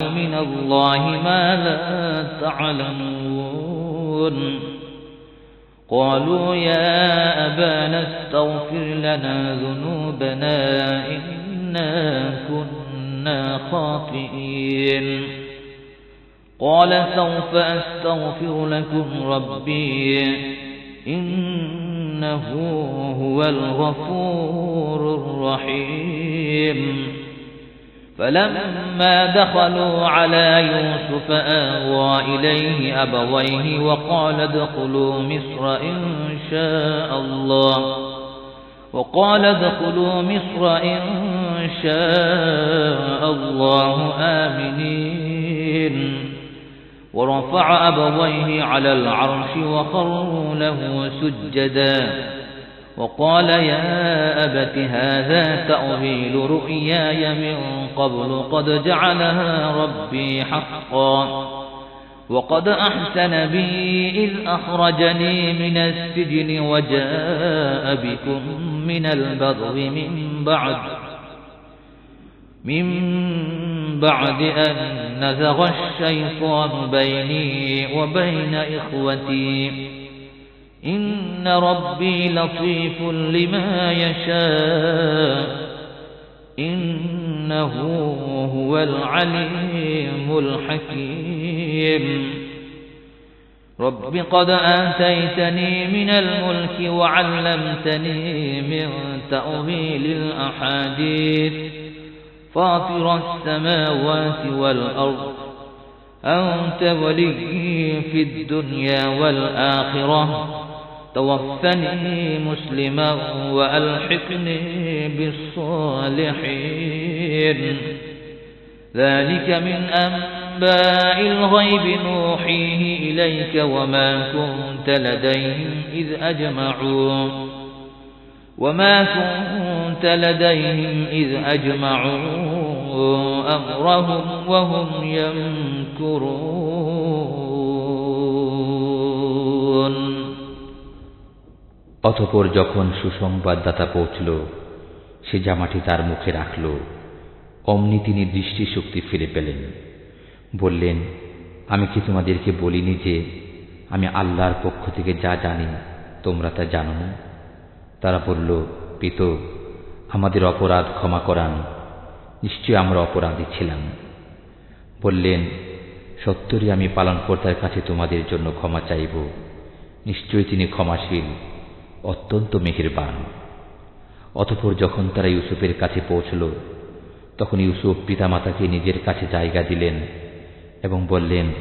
من الله ما لا تعلمون قالوا يا أبانا استغفر لنا ذنوبنا إنا كنا خاطئين قال سوف أستغفر لكم ربي إنه هو الغفور الرحيم فلما دخلوا على يوسف آوى إليه أبويه وقال ادخلوا مصر إن شاء الله آمنين ورفع أبويه على العرش وخروا له سجدا وقال يا أبت هذا تأويل رؤياي من قبل قد جعلها ربي حقا وقد أحسن بي إذ أخرجني من السجن وجاء بكم من البدو من بعد أن نزغ الشيطان بيني وبين إخوتي إن ربي لطيف لما يشاء إنه هو العليم الحكيم رب قد آتيتني من الملك وعلمتني من تأويل الأحاديث فاطر السماوات والأرض أنت ولي في الدنيا والآخرة توفني مسلما وألحقني بالصالحين ذلك من أنباء الغيب نوحيه إليك وما كنت لديهم إذ أجمعوا أمرهم وهم يمكرون অতঃপর যখন সুসংবাদদাতা পৌঁছল, সে জামাটি তার মুখে রাখল। অমনি তিনি দৃষ্টিশক্তি ফিরে পেলেন। বললেন, আমি কি তোমাদেরকে বলিনি যে আমি আল্লাহর পক্ষ থেকে যা জানি তোমরা তা জানো না? তারা বলল, পিতা, আমাদের অপরাধ ক্ষমা করান, নিশ্চয় আমরা অপরাধী ছিলাম। বললেন, সত্যই আমি পালনকর্তার কাছে তোমাদের জন্য ক্ষমা চাইব, নিশ্চয়ই তিনি ক্ষমাশীল, অত্যন্ত মেহেরবান। অতঃপর যখন তারা ইউসুফের কাছে পৌঁছল, তখন ইউসুফ পিতামাতাকে নিজের কাছে জায়গা দিলেন এবং বললেন,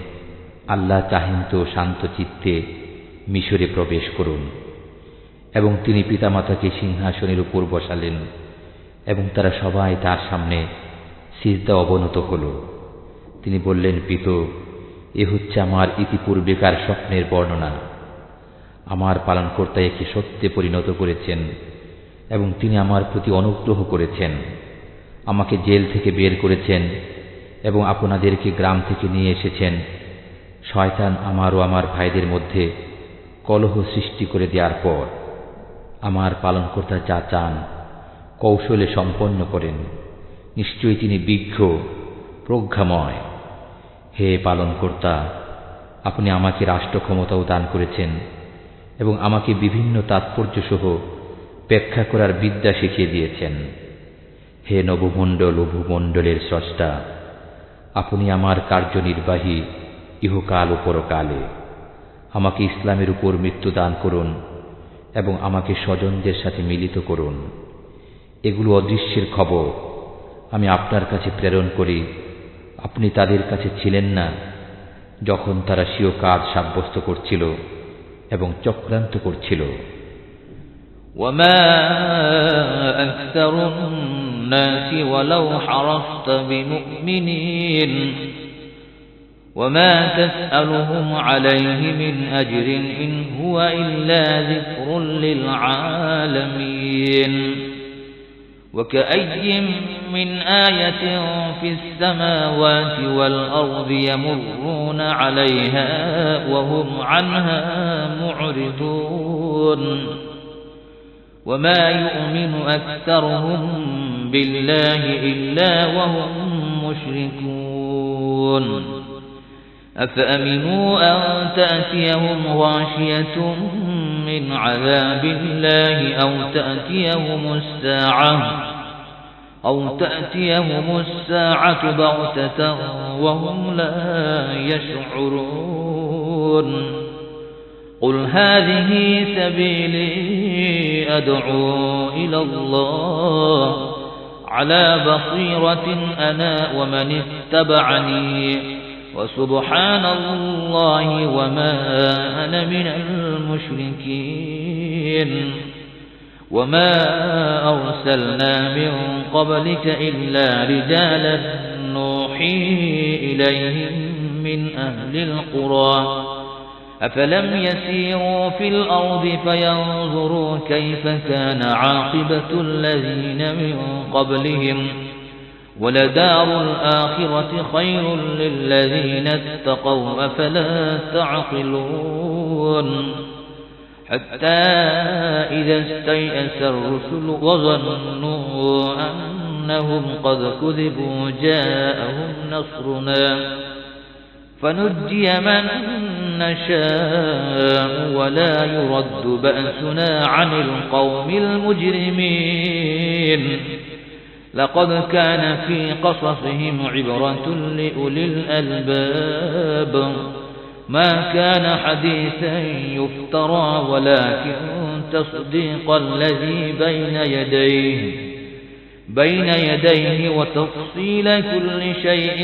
আল্লাহ চাহেন তো শান্ত চিত্তে মিশরে প্রবেশ করুন। এবং তিনি পিতামাতাকে সিংহাসনের উপর বসালেন এবং তারা সবাই তার সামনে সিজদা অবনত হল। তিনি বললেন, পিতা, এ হচ্ছে আমার ইতিপূর্বেকার স্বপ্নের বর্ণনা। আমার পালনকর্তা একে সত্যে পরিণত করেছেন এবং তিনি আমার প্রতি অনুগ্রহ করেছেন। আমাকে জেল থেকে বের করেছেন এবং আপনাদেরকে গ্রাম থেকে নিয়ে এসেছেন। শয়তান আমার ও আমার ভাইদের মধ্যে কলহ সৃষ্টি করে দেওয়ার পর আমার পালনকর্তা যা চান কৌশলে সম্পন্ন করেন। নিশ্চয়ই তিনি বিজ্ঞ, প্রজ্ঞাময়। হে পালনকর্তা, আপনি আমাকে রাষ্ট্র ক্ষমতাও দান করেছেন এবং আমাকে বিভিন্ন তাৎপর্যসহ ব্যাখ্যা করার বিদ্যা শিখিয়ে দিয়েছেন। হে নবমণ্ডল ও ভূমণ্ডলের স্রষ্টা, আপনি আমার কার্যনির্বাহী ইহকাল ও পরকালে। আমাকে ইসলামের উপর মৃত্যু দান করুন এবং আমাকে স্বজনদের সাথে মিলিত করুন। এগুলো অদৃশ্যের খবর আমি আপনার কাছে প্রেরণ করি। আপনি তাদের কাছে ছিলেন না যখন তারা স্বীয় কাজ সাব্যস্ত করছিল এবং চক্রান্ত করছিল। وما أكثر الناس ولو حرصت بمؤمنين وما تسألهم عليه من أجر إن هو إلا ذكر للعالمين وكأي من آية في السماوات والأرض يمرون عليها وهم عنها معرضون وما يؤمن أكثرهم بالله إلا وهم مشركون أفأمنوا أن تأتيهم غاشية من عذاب الله أو تأتيهم الساعة بغتة وهم لا يشعرون قل هذه سبيلي أدعو إلى الله على بصيرة أنا ومن اتبعني وسبحان الله وما أنا من المشركين وما أرسلنا من قبلك إلا رجالا نوحي إليهم من أهل القرى أفلم يسيروا في الأرض فينظروا كيف كان عاقبة الذين من قبلهم ولدار الآخرة خير للذين اتقوا أفلا تعقلون حتى إذا استيأس الرسل وظنوا أنهم قد كذبوا جاءهم نصرنا فنجي من نشاء ولا يرد بأسنا عن القوم المجرمين لقد كان في قصصهم عبرة لأولي الألباب ما كان حديثا يفترى ولكن تصديق الذي بين يديه وتفصيل كل شيء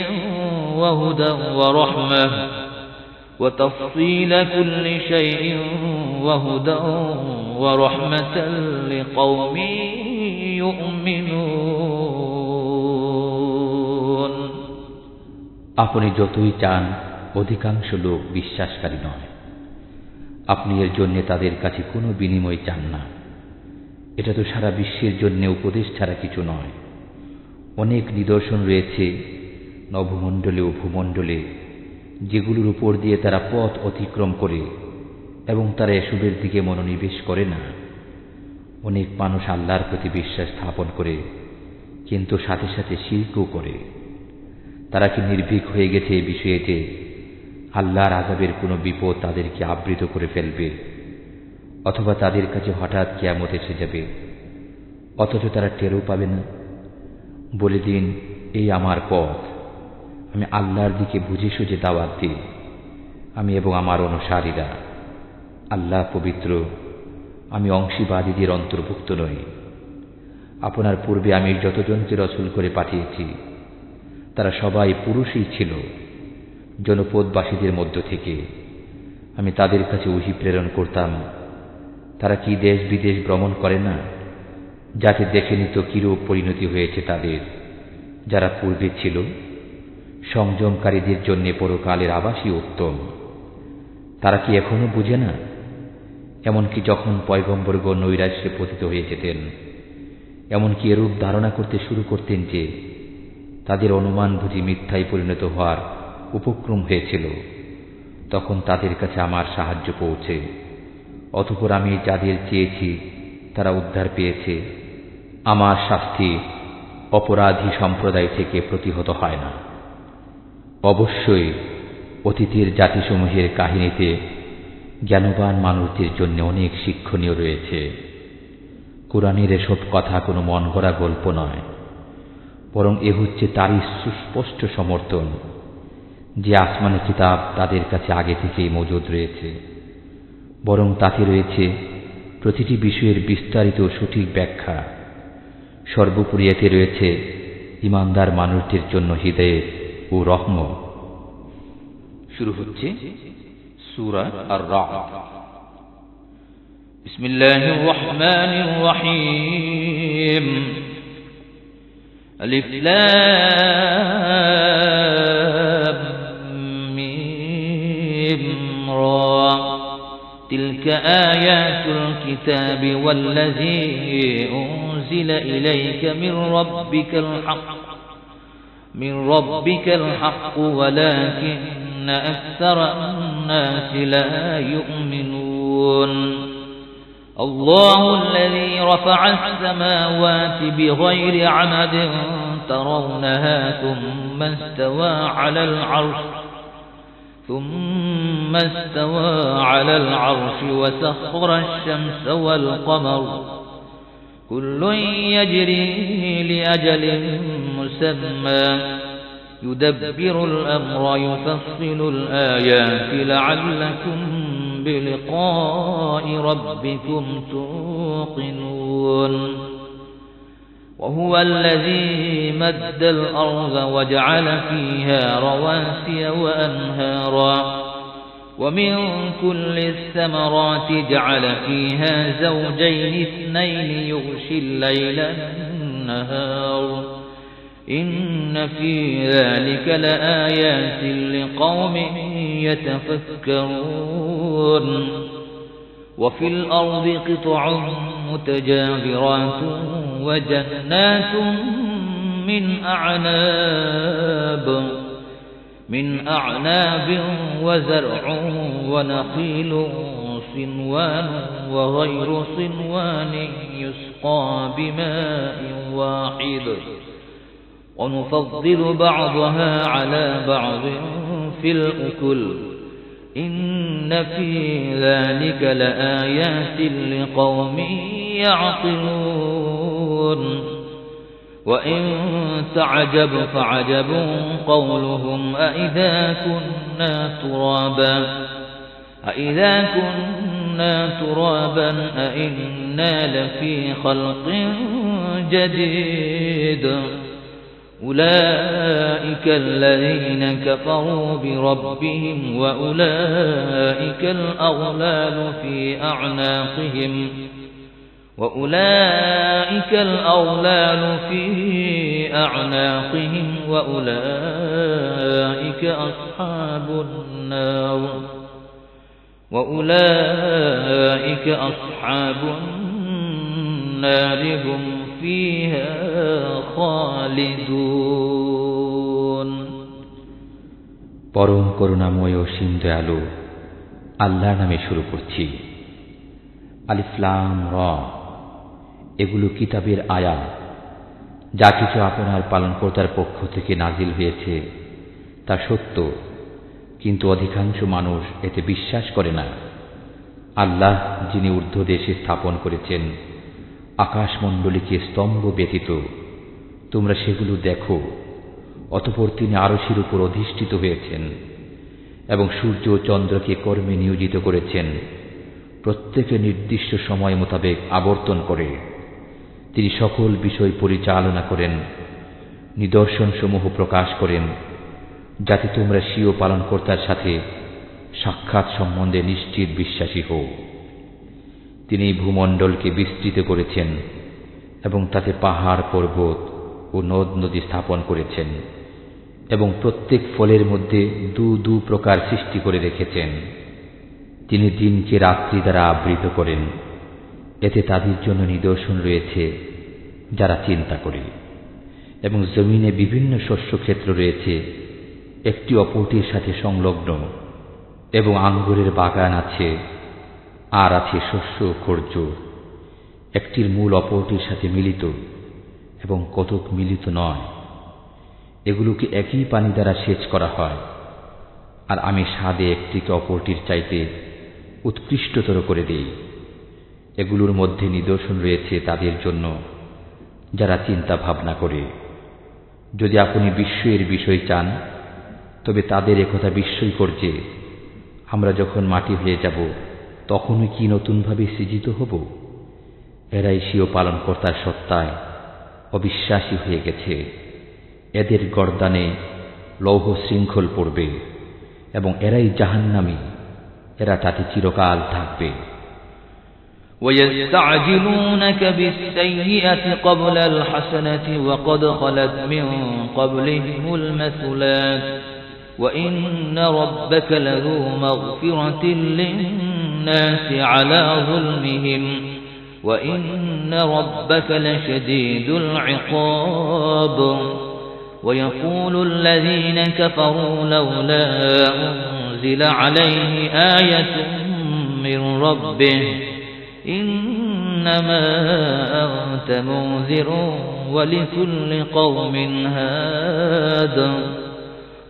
وهدى ورحمة لقوم يؤمنون আপনি যতই চান অধিকাংশ লোক বিশ্বাসকারী নয়। আপনি এর জন্য তাদের কাছে কোনো বিনিময় চান না। এটা তো সারা বিশ্বের জন্য উপদেশ ছাড়া কিছু নয়। অনেক নিদর্শন রয়েছে নভমণ্ডলে ও ভূমণ্ডলে, যেগুলোর উপর দিয়ে তারা পথ অতিক্রম করে এবং তারা এসবের দিকে মনোনিবেশ করে না। অনেক মানুষ আল্লাহর প্রতি বিশ্বাস স্থাপন করে, কিন্তু সাথে সাথে শিরকও করে। তারা কি নির্ভীক হয়ে গেছে এই বিষয়ে যে আল্লাহর আযাবের কোনো বিপদ তাদেরকে আবৃত করে ফেলবে, অথবা তাদের কাছে হঠাৎ কিয়ামত এসে যাবে, অথচ তারা টেরও পাবে না? বলে দিন, এই আমার পথ, আমি আল্লাহর দিকে বুঝে সুঝে দাওয়াত দিই, আমি এবং আমার অনুসারীরা। আল্লাহ পবিত্র, আমি অংশীবাদীদের অন্তর্ভুক্ত নই। আপনার পূর্বে আমি যতজনকে রসূল করে পাঠিয়েছি তারা সবাই পুরুষই ছিল। জনপদবাসীদের মধ্য থেকে আমি তাদের কাছে ওহী প্রেরণ করতাম। তারা কি দেশ বিদেশ ভ্রমণ করে না, যাতে দেখে নিত কিরূপ পরিণতি হয়েছে তাদের যারা পূর্বে ছিল। সংযমকারীদের জন্য পরকালের আবাসই উত্তম। তারা কি এখনো বুঝে না? এমনকি যখন পয়গম্বরগণ নৈরাশ্যে পতিত হয়ে যেতেন, এমনকি এরূপ ধারণা করতে শুরু করতেন যে তাদের অনুমান বুঝি মিথ্যায় পরিণত হওয়ার উপক্রম হয়েছিল, তখন তাদের কাছে আমার সাহায্য পৌঁছে। অতঃপর আমি যাদের চেয়েছি তারা উদ্ধার পেয়েছে। আমার শাস্তি অপরাধী সম্প্রদায় থেকে প্রতিহত হয় না। অবশ্যই অতীতের জাতিসমূহের কাহিনীতে জ্ঞানবান মানুষদের জন্য অনেক শিক্ষণীয় রয়েছে। কুরআনের এসব কথা কোনো মন গড়া গল্প নয়, বরং এ হচ্ছে তারই সুস্পষ্ট সমর্থন যে আসমানি কিতাব তাদের কাছে আগে থেকেই মজুদ রয়েছে, বরং তাতে রয়েছে প্রতিটি বিষয়ের বিস্তারিত সঠিক ব্যাখ্যা। সর্বোপরি এতে রয়েছে ঈমানদার মানুষদের জন্য হিদায়াত ও রহমত। শুরু হচ্ছে সূরা আর-রা'দ। বিসমিল্লাহির রহমানির রহিম। আলিফ লাম মিম রা। তিলকা আয়াতুল কিতাবি ওয়াল্লাযী উনজিলা ইলাইকা মির রাব্বিকাল হক ওয়ালাকিন্না আকসারান নাসি লা ইউমিনুন। الله الذي رفع السماوات بغير عمد ترونها ثم استوى على العرش ثم استوى على العرش وسخر الشمس والقمر كل يجري لأجل مسمى يدبر الأمر يفصل الآيات لعلكم بلقاء ربكم توقنون وهو الذي مد الأرض وجعل فيها رواسي وأنهارا ومن كل الثمرات جعل فيها زوجين اثنين يغشي الليل النهار إن في ذلك لآيات لقوم يتفكرون وفي الأرض قطع متجاورات وجنات من أعناب وزرع ونخيل صنوان وغير صنوان يسقى بماء واحد ونفضل بعضها على بعض في الأكل إن في ذلك لآيات لقوم يعقلون وإن تعجب فعجب قولهم أإذا كنا ترابا أإنا لفي خلق جديد أولئك الذين كفروا بربهم وأولئك الأغلال في أعناقهم وأولئك أصحاب النار هم فيها خالدون পরম করুণাময় ও অসীম দয়ালু আল্লাহর নামে শুরু করছি। আলিফ লাম র। এগুলো কিতাবের আয়াত। যা কিছু আপনার পালনকর্তার পক্ষ থেকে নাজিল হয়েছে তা সত্য, কিন্তু অধিকাংশ মানুষ এতে বিশ্বাস করে না। আল্লাহ যিনি ঊর্ধ্বদেশে স্থাপন করেছেন আকাশমণ্ডলীকে স্তম্ভ ব্যতীত, তোমরা সেগুলো দেখো। অতঃপর তিনি আরশের উপর অধিষ্ঠিত হয়েছেন এবং সূর্য ও চন্দ্রকে কর্মে নিয়োজিত করেছেন, প্রত্যেকে নির্দিষ্ট সময় মোতাবেক আবর্তন করে। তিনি সকল বিষয় পরিচালনা করেন, নিদর্শনসমূহ প্রকাশ করেন, যাতে তোমরা স্বীয় পালনকর্তার সাথে সাক্ষাৎ সম্বন্ধে নিশ্চিত বিশ্বাসী হও। তিনি ভূমণ্ডলকে বিস্তৃত করেছেন এবং তাতে পাহাড় পর্বত ও নদ নদী স্থাপন করেছেন এবং প্রত্যেক ফলের মধ্যে দু প্রকার সৃষ্টি করে রেখেছেন। তিনি দিনকে রাত্রি দ্বারা আবৃত করেন, এতে তাদের জন্য নিদর্শন রয়েছে যারা চিন্তা করে। এবং জমিনে বিভিন্ন শস্যক্ষেত্র রয়েছে, একটি অপরটির সাথে সংলগ্ন, এবং আঙ্গুরের বাগান আছে, আর আছে শস্য ও খর্জ, একটির মূল অপরটির সাথে মিলিত এবং কতক মিলিত নয়। এগুলোকে একই পানি দ্বারা সেচ করা হয়, আর আমি স্বাদে একটিকে অপরটির চাইতে উৎকৃষ্টতর করে দেই। এগুলোর মধ্যে নিদর্শন রয়েছে তাদের জন্য যারা চিন্তা ভাবনা করে। যদি আপনি বিস্ময়ের বিষয় চান, তবে তাদের একথা বিস্ময়কর যে আমরা যখন মাটি হয়ে যাব তখনই কি নতুনভাবে সৃজিত হব। এরাই স্বীয় পালনকর্তার সত্তায় অবিশ্বাসী হয়ে গেছে। এদের গর্দানে লৌহ শৃঙ্খল পড়বে এবং এরাই জাহান্নামী, এরা তাতে চিরকাল থাকবে। ويستعجلونك بالسيئة قبل الحسنة وقد خلت من قبلهم المثلات وإن ربك لذو مغفرة للناس على ظلمهم وإن ربك لشديد العقاب ويقول الذين كفروا لولا أنزل عليه آية من ربه إنما أنت منذر ولكل قوم هاد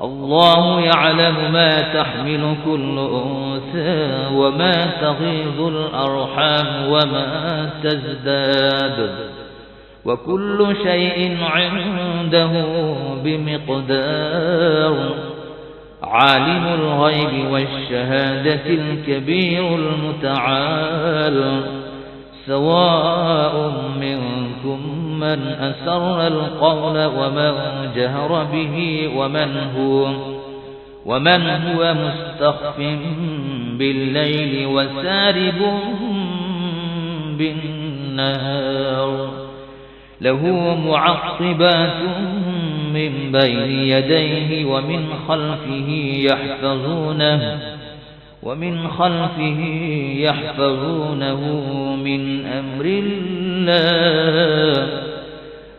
الله يعلم ما تحمل كل أنثى وما تغيض الأرحام وما تزداد وكل شيء عنده بمقدار عالم الغيب والشهادة الكبير المتعال سواء منكم من أسر القول ومن جهر به ومن هو مستخف بالليل وسارب بالنهار له معقبات من بين يديه ومن خلفه يحفظونه من أمر الله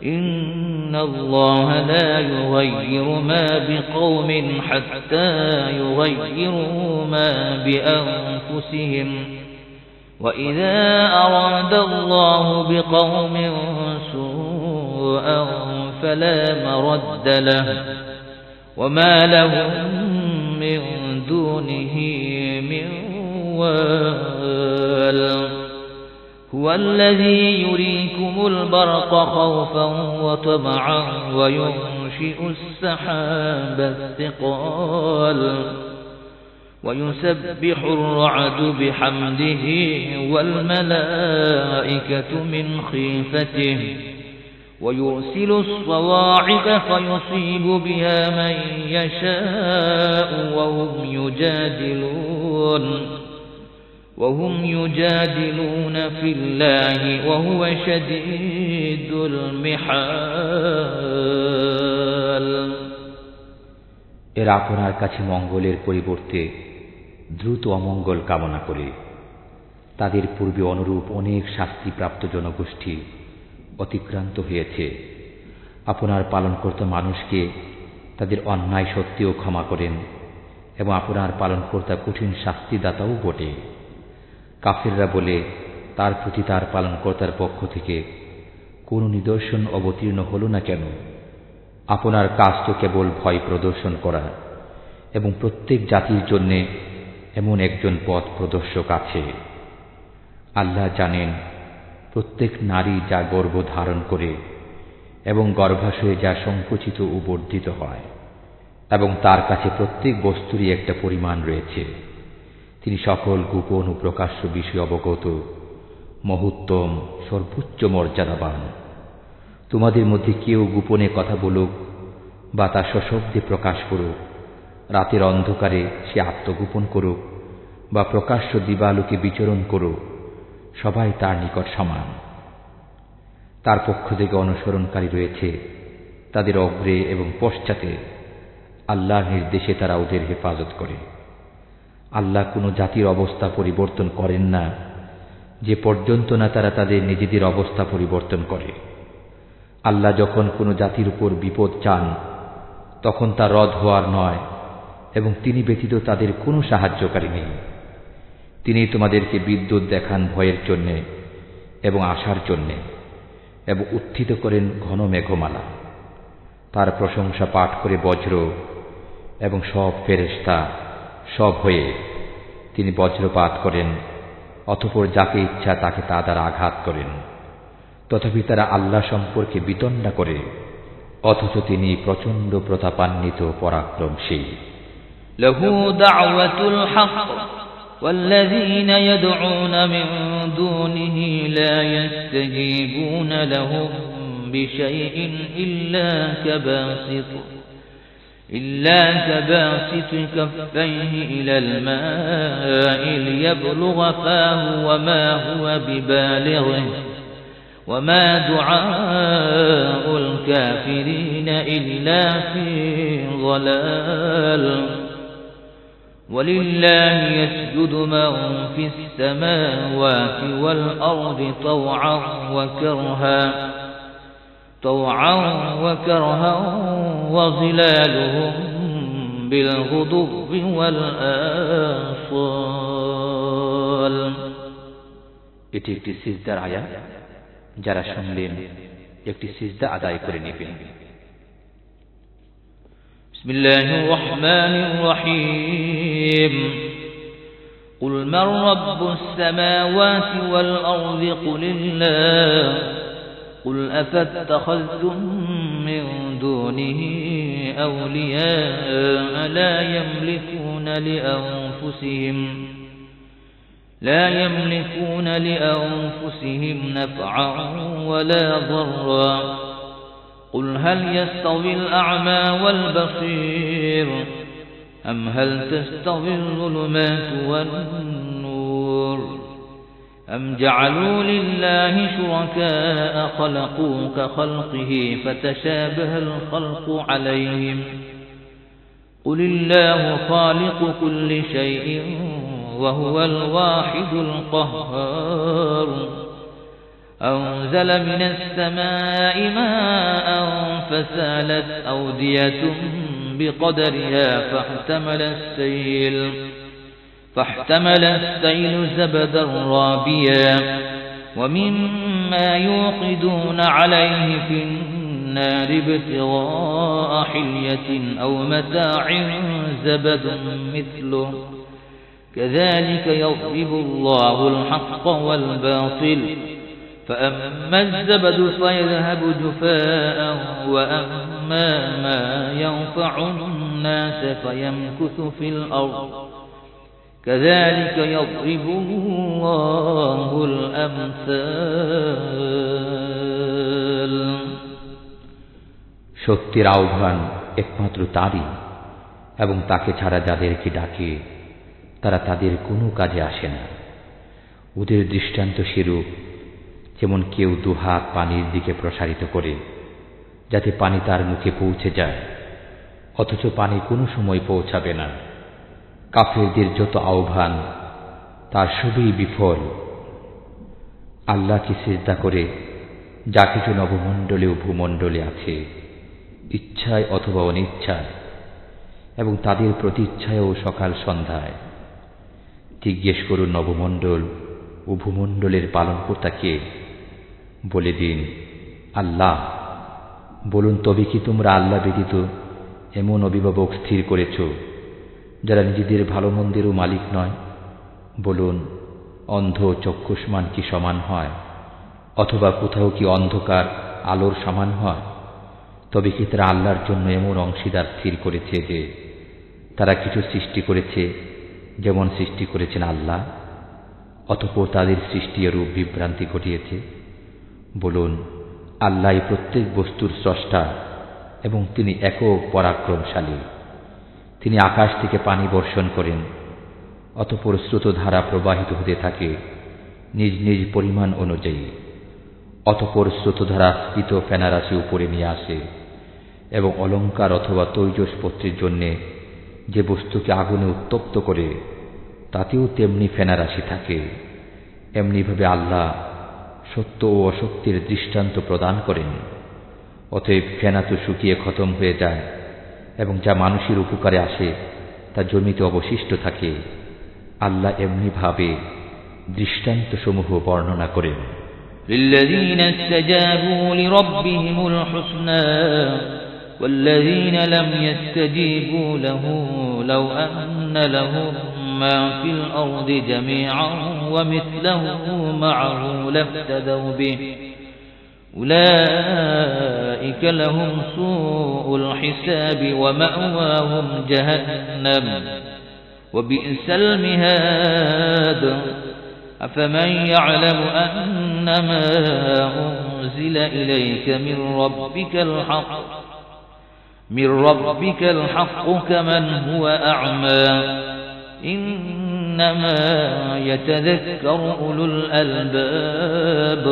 إن الله لا يغير ما بقوم حتى يغيروا ما بأنفسهم وإذا أراد الله بقوم سوءا فلا مرد له وما لهم من دونه من وال هو الذي يريكم البرق خوفا وطمعا وينشئ السحاب الثقال ويسبح الرعد بحمده والملائكة من خيفته ويرسل الصواعق فيصيب بها من يشاء وهم يجادلون في الله وهو شديد المحال এরা আপনার কাছে মঙ্গলের পরিবর্তে দ্রুত অমঙ্গল কামনা করে তাদের পূর্বে অনুরূপ অনেক শাস্তিপ্রাপ্ত জনগোষ্ঠী অতিক্রান্ত হয়েছে। আপনার পালনকর্তা মানুষকে তাদের অন্যায় সত্ত্বেও ক্ষমা করেন এবং আপনার পালনকর্তা কঠিন শাস্তিদাতাও বটে। কাফিররা বলে, তার প্রতি তার পালনকর্তার পক্ষ থেকে কোনো নিদর্শন অবতীর্ণ হল না কেন? আপনার কাজ তো কেবল ভয় প্রদর্শন করা এবং প্রত্যেক জাতির জন্য এমন একজন পথ প্রদর্শক আছে। আল্লাহ জানেন প্রত্যেক নারী যা গর্ভ ধারণ করে এবং গর্ভাশয়ে যা সংকুচিত ও বর্ধিত হয়, এবং তার কাছে প্রত্যেক বস্তুরই একটা পরিমাণ রয়েছে। তিনি সকল গোপন ও প্রকাশ্য বিষয় অবগত, মহত্তম, সর্বোচ্চ মর্যাদাবান। তোমাদের মধ্যে কেউ গোপনে কথা বলুক বা তা সশব্দে প্রকাশ করুক, রাতের অন্ধকারে সে আত্মগোপন করুক বা প্রকাশ্য দিবালোকে বিচরণ করুক, সবাই তার নিকট সমান। তার পক্ষ থেকে অনুসরণকারী রয়েছে, তাদের অগ্রে এবং পশ্চাতে আল্লাহর নির্দেশে তারা ওদের হেফাজত করে। আল্লাহ কোনো জাতির অবস্থা পরিবর্তন করেন না যে পর্যন্ত না তারা তাদের নিজেদের অবস্থা পরিবর্তন করে। আল্লাহ যখন কোনো জাতির উপর বিপদ চান তখন তা রদ হওয়ার নয়, এবং তিনি ব্যতীত তাদের কোনো সাহায্যকারী নেই। তিনি তোমাদেরকে বিদ্যুৎ দেখান ভয়ের জন্যে এবং আশার জন্যে, এবং উত্থিত করেন ঘন মেঘমালা। তার প্রশংসা পাঠ করে বজ্র এবং সব ফেরেশতা সব হয়ে তিনি বজ্রপাত করেন, অতঃপর যাকে ইচ্ছা তাকে তা দ্বারা আঘাত করেন। তথাপি তারা আল্লাহ সম্পর্কে বিতণ্ডা করে, অথচ তিনি প্রচণ্ড প্রতাপান্বিত পরাক্রমশীল। লাহু দাওয়াতুল হক والذين يدعون من دونه لا يستجيبون لهم بشيء إلا كباسط كفيه إلى الماء ليبلغ فاه وما هو ببالغه وما دعاء الكافرين إلا في ضلال ولله يسجد من في السماوات والأرض طوعا وكرها وظلالهم بالغدو والآصال। এটি একটি সিজদার আয়াত, যারা শুনলেন একটি সিজদা আদায় করে নেবেন। بسم الله الرحمن الرحيم قل من رب السماوات والأرض قل الله قل أفاتخذتم من دونه أولياء لا يملكون لأنفسهم نفعا ولا ضرا قل هل يستوي الأعمى والبصير أم هل تستوي الظلمات والنور أم جعلوا لله شركاء خلقوا كخلقه فتشابه الخلق عليهم قل الله خالق كل شيء وهو الواحد القهار أنزل من السماء ماء فسالت أودية بقدرها فاحتمل السيل زبدا رابيا ومما يوقدون عليه في النار ابتغاء حلية أو متاع زبد مثله كذلك يضرب الله الحق والباطل فأما الزبد فيذهب جفاء وأما ما ينفع الناس فيمكث في الأرض كذلك يضرب الله الأمثال সত্যের আহ্বান একমাত্র তারই এবং তাকে ছাড়া যাদেরকে ডাকে তারা তাদের কোনো কাজে আসে না। ওদের দৃষ্টান্ত স্বরূপ যেমন কেউ দুহাত পানির দিকে প্রসারিত করে যাতে পানি তার মুখে পৌঁছে যায়, অথচ পানি কোনো সময় পৌঁছাবে না। কাফেরদের যত আহ্বান তার সবই বিফল। আল্লাহকে সিজদা করে যা কিছু নবমণ্ডলে ও ভূমণ্ডলে আছে, ইচ্ছায় অথবা অনিচ্ছায়, এবং তাদের প্রতিচ্ছায়ও সকাল সন্ধ্যায়। জিজ্ঞেস করুন নবমণ্ডল ও ভূমণ্ডলের পালনকর্তাকে, বলে দিন আল্লাহ। বলুন তবে কি তোমরা আল্লাহ ব্যতীত এমন অভিভাবক স্থির করেছ যারা নিজেদের ভালো মন্দেরও মালিক নয়? বলুন অন্ধ চক্ষুষ্মান কি সমান হয়? অথবা কোথাও কি অন্ধকার আলোর সমান হয়? তবে কি তারা আল্লাহর জন্য এমন অংশীদার স্থির করেছে যে তারা কিছু সৃষ্টি করেছে যেমন সৃষ্টি করেছেন আল্লাহ, অতঃপর তাদের সৃষ্টি এরূপ বিভ্রান্তি ঘটিয়েছে? বলুন আল্লাহ প্রত্যেক বস্তুর স্রষ্টা এবং তিনি একক পরাক্রমশালী। তিনি আকাশ থেকে পানি বর্ষণ করেন, অতঃপর স্রোতধারা প্রবাহিত হতে থাকে নিজ নিজ পরিমাণ অনুযায়ী। অতঃপর স্রোতধারা স্ফীত ফেনারাশি উপরে নিয়ে আসে এবং অলঙ্কার অথবা তৈজসপত্রের জন্যে যে বস্তুকে আগুনে উত্তপ্ত করে তাতেও তেমনি ফেনারাশি থাকে। এমনিভাবে আল্লাহ সত্য ও অসত্যের দৃষ্টান্ত প্রদান করেন। অতএব ফেনা তো শুকিয়ে খতম হয়ে যায় এবং যা মানুষের উপকারে আসে তা জমিতে অবশিষ্ট থাকে। আল্লাহ এমনিভাবে দৃষ্টান্তসমূহ বর্ণনা করেন। للذين استجابوا لربهم الحسنى والذين لم يستجيبوا له لو أن لهم ما في الأرض جميعا ومثله معه لافتدوا به أولئك لهم سوء الحساب ومأواهم جهنم وبئس المهاد أفمن يعلم أنما أنزل إليك من ربك الحق كمن هو أعمى إنما يتذكر أولو الألباب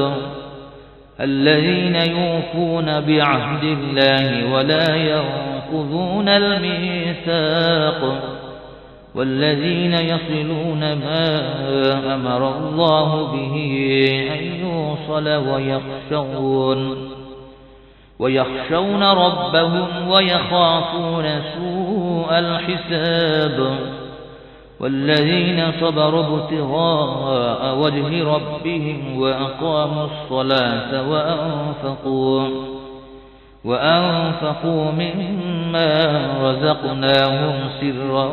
الذين يوفون بعهد الله ولا ينقضون الميثاق والذين يصلون ما أمر الله به أن يوصل ويخشون ربهم ويخافون سوء الحساب والذين صبروا ابتغاء وجه ربهم وأقاموا الصلاة وأنفقوا مما رزقناهم سرا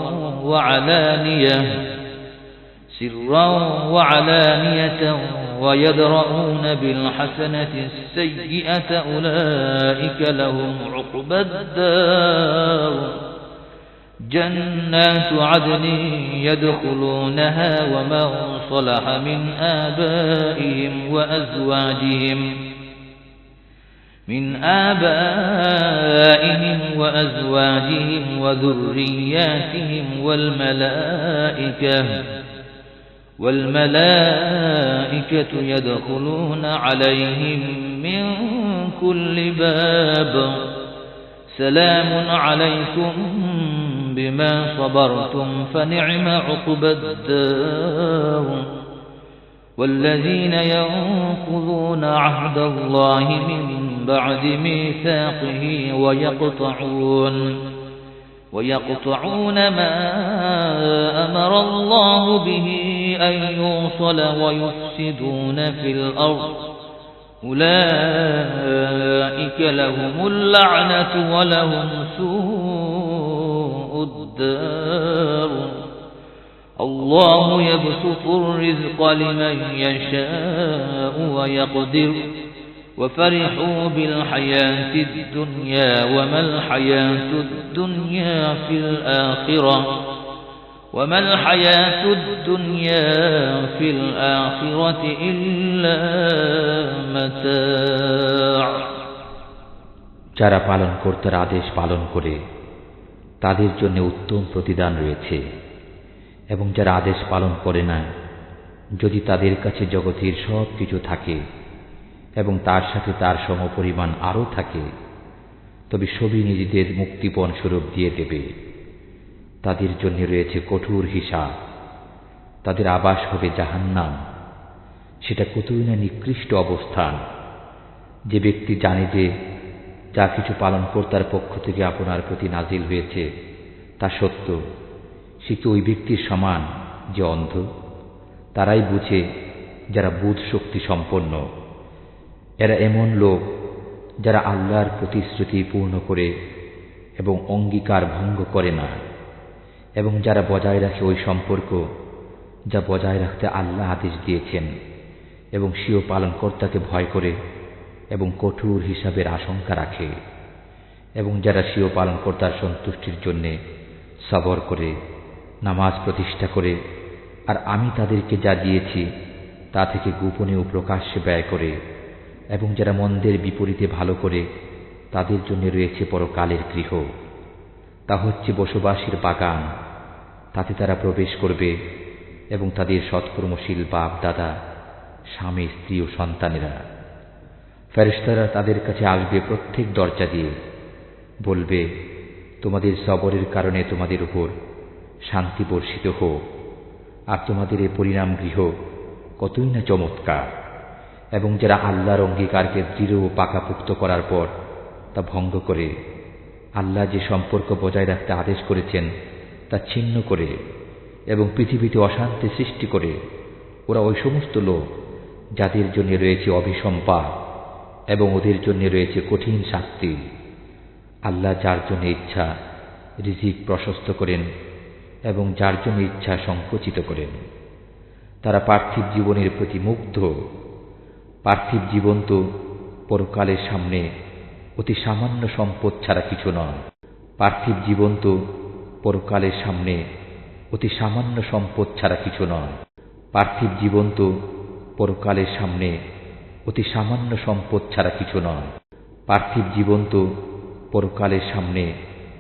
وعلانية ويدرؤون بالحسنة السيئة أولئك لهم عقبى الدار جنات عدن يدخلونها ومن صلح من آبائهم وأزواجهم وذرياتهم والملائكة يدخلون عليهم من كل باب سلام عليكم بما صبرتم فنعم عقبى الدار والذين ينقضون عهد الله من بعد ميثاقه ويقطعون ما أمر الله به أن يوصل ويفسدون في الأرض أولئك لهم اللعنة ولهم سوء الدار الله يبسط الرزق لمن يشاء ويقدر وفرحوا بالحياة الدنيا وما الحياة الدنيا في الآخرة إلا متاع যারা পালনকর্তার আদেশ পালন করে তাদের জন্য উত্তম প্রতিদান রয়েছে এবং যারা আদেশ পালন করে না যদি তাদের কাছে জগতের সব কিছু থাকে এবং তার সাথে তার সমপরিমাণ আরও থাকে তবে সবই নিজেদের মুক্তিপণ স্বরূপ দিয়ে দেবে তাদের জন্য রয়েছে কঠোর হিসাব তাদের আবাস হবে জাহান্নাম সেটা কতই না নিকৃষ্ট অবস্থান যে ব্যক্তি জানে যে যা কিছু পালনকর্তার পক্ষ থেকে আপনার প্রতি নাজিল হয়েছে তা সত্য সে কি ওই ব্যক্তির সমান যে অন্ধ তারাই বুঝে যারা বুধ শক্তি সম্পন্ন এরা এমন লোক যারা আল্লাহর প্রতিশ্রুতি পূর্ণ করে এবং অঙ্গীকার ভঙ্গ করে না এবং যারা বজায় রাখে ওই সম্পর্ক যা বজায় রাখতে আল্লাহ আদেশ দিয়েছেন এবং স্বীয় পালনকর্তাকে ভয় করে এবং কঠোর হিসাবের আশঙ্কা রাখে এবং যারা স্বীয় পালনকর্তার সন্তুষ্টির জন্য সবর করে নামাজ প্রতিষ্ঠা করে আর আমি তাদেরকে যা দিয়েছি তা থেকে গোপনে ও প্রকাশ্যে ব্যয় করে এবং যারা মন্দের বিপরীতে ভালো করে তাদের জন্য রয়েছে পরকালের গৃহ তা হচ্ছে বসবাসের বাগান তাতে তারা প্রবেশ করবে এবং তাদের সৎকর্মশীল বাপ দাদা স্বামী স্ত্রী ও সন্তানেরা ফেরেশতারা তাদের কাছে আসবে প্রত্যেক দরজা দিয়ে বলবে তোমাদের সবরের কারণে তোমাদের উপর শান্তি বর্ষিত হোক আর তোমাদের এই পরিণাম গৃহ কতই না চমৎকার এবং যারা আল্লাহর অঙ্গীকারকে দৃঢ় ও পাকাপোক্ত করার পর তা ভঙ্গ করে আল্লাহ যে সম্পর্ক বজায় রাখতে আদেশ করেছেন তা ছিন্ন করে এবং পৃথিবীতে অশান্তি সৃষ্টি করে ওরা ওই সমস্ত লোক যাদের জন্য রয়েছে অভিসম্পাদ এবং ওদের জন্য রয়েছে কঠিন শাস্তি আল্লাহ যার জন্য ইচ্ছা রিজিক প্রশস্ত করেন এবং যার জন্য ইচ্ছা সংকুচিত করেন তারা পার্থিব জীবনের প্রতি মুগ্ধ পার্থিব জীবন তো পরকালের সামনে অতি সামান্য সম্পদ ছাড়া কিছু নয় পার্থিব জীবন তো পরকালের সামনে অতি সামান্য সম্পদ ছাড়া কিছু নয় পার্থিব জীবন তো পরকালের সামনে অতি সামান্য সম্পদ ছাড়া কিছু নয় পার্থিব জীবন তো পরকালের সামনে